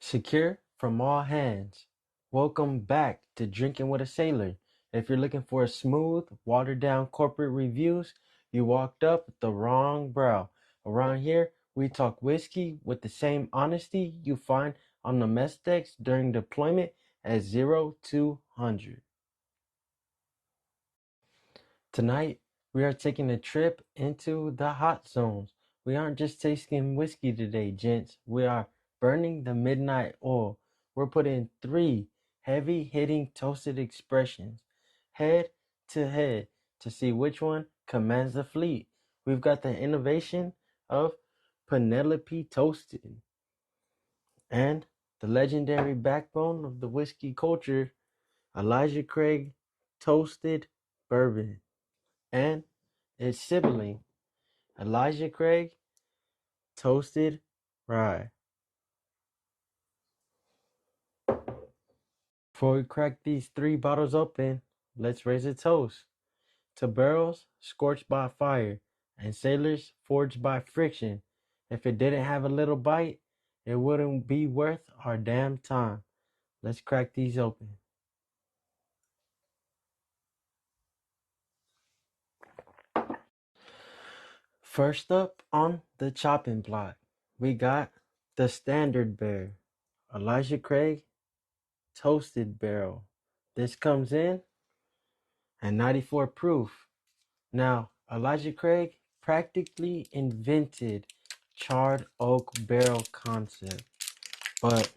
Secure from all hands. Welcome back to Drinking with a Sailor. If you're looking for a smooth, watered down corporate reviews, you walked up the wrong brow. Around here, we talk whiskey with the same honesty you find on the mess decks during deployment at 0 to 100. Tonight, we are taking a trip into the hot zones. We aren't just tasting whiskey today, gents. We are burning the midnight oil. We're putting three heavy-hitting toasted expressions head to head to see which one commands the fleet. We've got the innovation of Penelope Toasted and the legendary backbone of the whiskey culture, Elijah Craig Toasted Bourbon, and its sibling, Elijah Craig Toasted Rye. Before we crack these three bottles open, let's raise a toast to barrels scorched by fire and sailors forged by friction. If it didn't have a little bite, it wouldn't be worth our damn time. Let's crack these open. First up on the chopping block, we got the standard bear, Elijah Craig Toasted Barrel. This comes in at 94 proof. Now, Elijah Craig practically invented charred oak barrel concept, but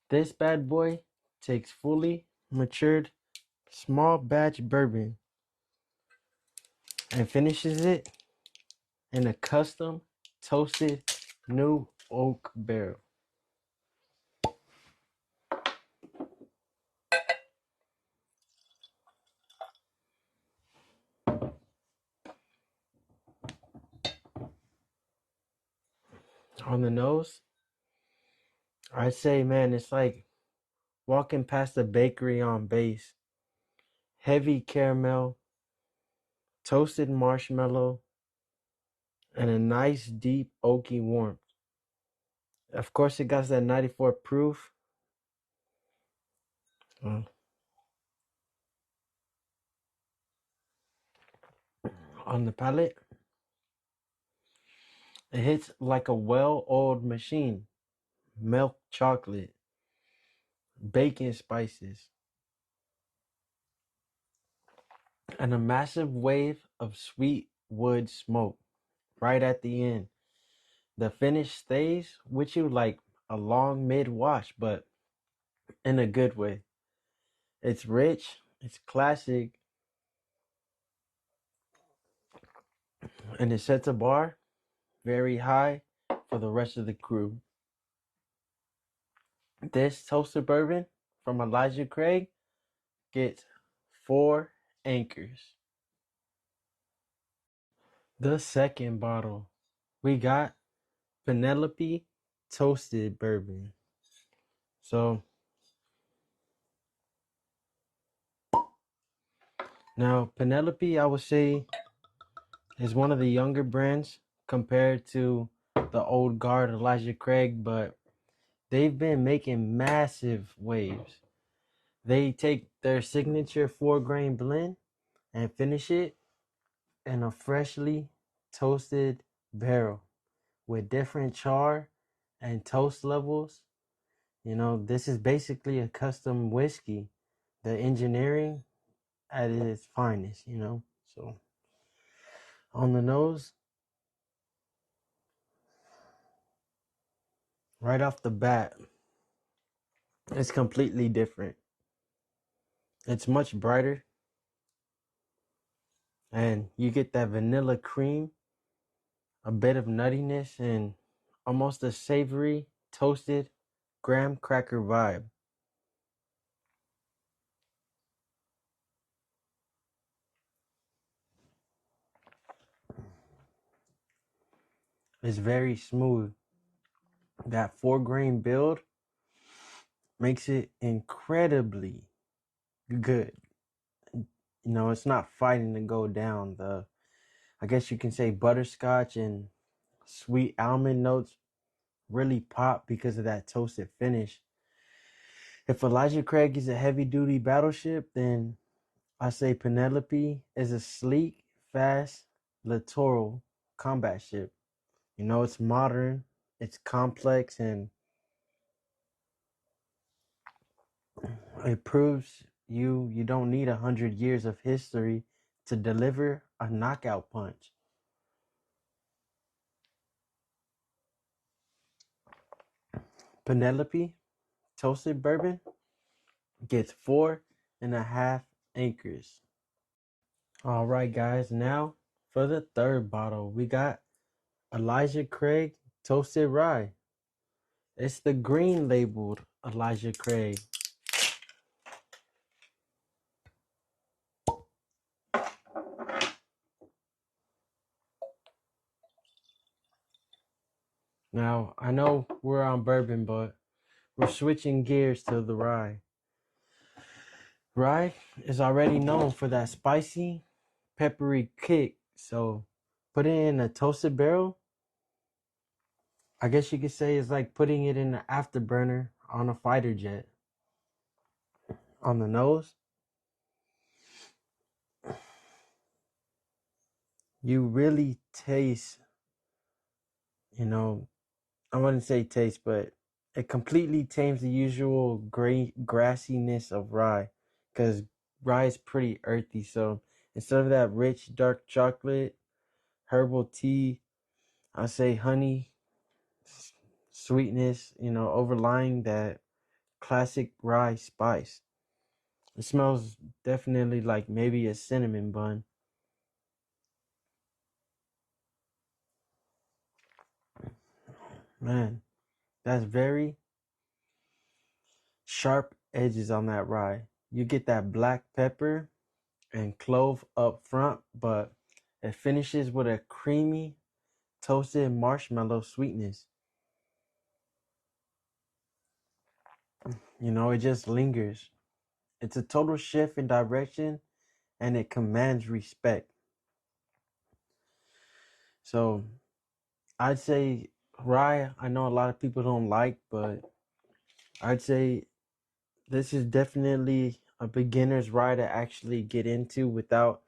this bad boy takes fully matured small batch bourbon and finishes it in a custom toasted new oak barrel. On the nose, I'd say, man, it's like walking past a bakery on base. Heavy caramel, toasted marshmallow, and a nice deep oaky warmth. Of course, it got that 94 proof. On the palate, it hits like a well-oiled machine. Milk chocolate, bacon spices, and a massive wave of sweet wood smoke right at the end. The finish stays with you like a long mid-wash, but in a good way. It's rich, it's classic, and it sets a bar very high for the rest of the crew. This toasted bourbon from Elijah Craig gets 4 anchors. The second bottle, we got Penelope Toasted Bourbon. So now Penelope, I would say, is one of the younger brands compared to the old guard Elijah Craig, but they've been making massive waves. They take their signature 4-grain blend and finish it in a freshly toasted barrel with different char and toast levels. You know, this is basically a custom whiskey. The engineering at its finest, you know. So on the nose, right off the bat, it's completely different. It's much brighter, and you get that vanilla cream, a bit of nuttiness, and almost a savory toasted graham cracker vibe. It's very smooth. That 4-grain build makes it incredibly good. You know, it's not fighting to go down. I guess you can say butterscotch and sweet almond notes really pop because of that toasted finish. If Elijah Craig is a heavy duty battleship, then I say Penelope is a sleek, fast, littoral combat ship. You know, it's modern, it's complex, and it proves you don't need 100 years of history to deliver a knockout punch. Penelope Toasted Bourbon gets 4.5 anchors. All right, guys. Now for the third bottle, we got Elijah Craig Toasted Rye. It's the green labeled Elijah Craig. Now, I know we're on bourbon, but we're switching gears to the rye. Rye is already known for that spicy, peppery kick. So put it in a toasted barrel. I guess you could say it's like putting it in the afterburner on a fighter jet. On the nose, you really taste, you know, I wouldn't say taste, but it completely tames the usual grassiness of rye, because rye is pretty earthy. So instead of that rich dark chocolate, herbal tea, I say honey, sweetness, overlying that classic rye spice. It smells definitely like maybe a cinnamon bun. Man, that's very sharp edges on that rye. You get that black pepper and clove up front, but it finishes with a creamy, toasted marshmallow sweetness. It just lingers. It's a total shift in direction and it commands respect. So I'd say rye, I know a lot of people don't like, but I'd say this is definitely a beginner's rye to actually get into without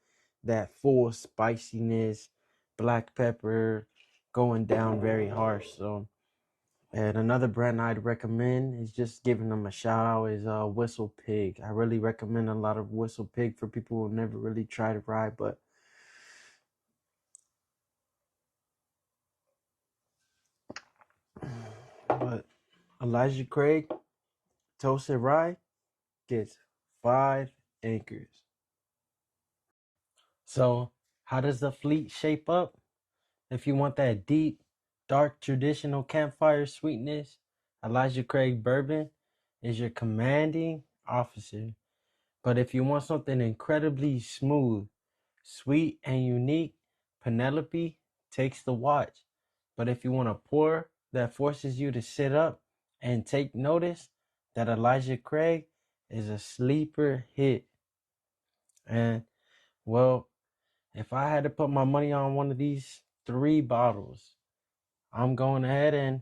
that full spiciness, black pepper going down very harsh. So, and another brand I'd recommend is just giving them a shout out is Whistle Pig. I really recommend a lot of Whistle Pig for people who never really tried rye, but Elijah Craig Toasted Rye gets 5 anchors. So, how does the fleet shape up? If you want that deep, dark, traditional campfire sweetness, Elijah Craig Bourbon is your commanding officer. But if you want something incredibly smooth, sweet, and unique, Penelope takes the watch. But if you want a pour that forces you to sit up and take notice, that Elijah Craig is a sleeper hit. And, well, if I had to put my money on one of these 3 bottles, I'm going ahead and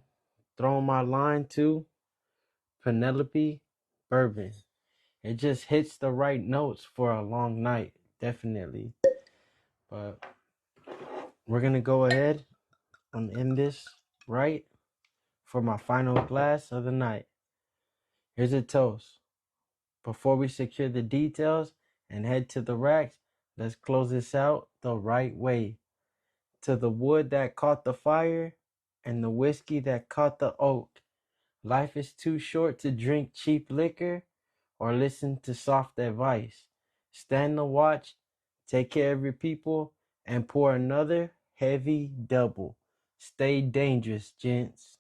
throwing my line to Penelope Bourbon. It just hits the right notes for a long night, definitely. But we're going to go ahead and end this right for my final glass of the night. Here's a toast. Before we secure the details and head to the racks, let's close this out the right way. To the wood that caught the fire and the whiskey that caught the oak. Life is too short to drink cheap liquor or listen to soft advice. Stand the watch, take care of your people, and pour another heavy double. Stay dangerous, gents.